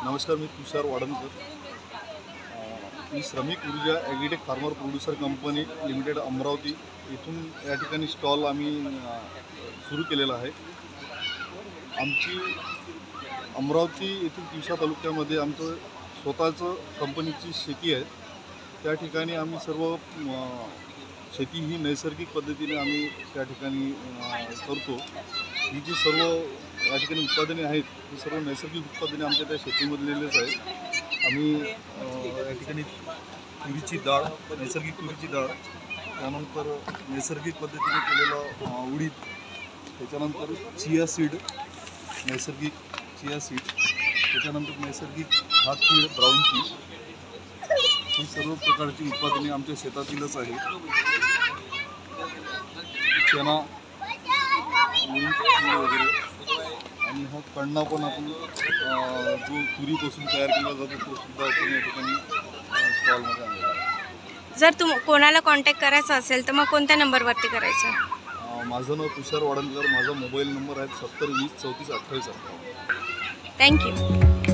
नमस्कार, मी तुषार वाडणकर. मी श्रमिक ऊर्जा agritech farmer producer company limited Amravati इथून या ठिकाणी स्टॉल आम्ही सुरू केलेला आहे. आमची अमरावती येथील तिवसा तालुक्यामध्ये आमचं स्वतःचं कंपनीची शेती आहे. त्या ठिकाणी आम्ही सर्व शेती ही नैसर्गिक पद्धतीने आम्ही त्या ठिकाणी करतो. ही जी सर्व या ठिकाणी उत्पादने आहेत ही सर्व नैसर्गिक उत्पादने आमच्या त्या शेतीमधलेलेच आहेत. आम्ही या ठिकाणी तुरीची डाळ, नैसर्गिक तुरीची डाळ, त्यानंतर नैसर्गिक पद्धतीने केलेलं उडीद, त्याच्यानंतर चिया सीड, नैसर्गिक चिया सीड, त्याच्यानंतर नैसर्गिक हात तीळ, ब्राऊन टी, ही सर्व प्रकारची उत्पादने आमच्या शेतातीलच आहेत. चना वगैरे आणि हा कण्णा पण आपण जो तुरीपासून तयार केला जातो तो सुद्धा आपण या ठिकाणी स्टॉलमध्ये आणलेला आहे. जर कोणाला कॉन्टॅक्ट करायचा असेल तर मग कोणत्या नंबरवरती करायचं? माझं नाव तुषार वाडणकर. माझा मोबाईल नंबर आहे 70 20 34 28. थँक्यू.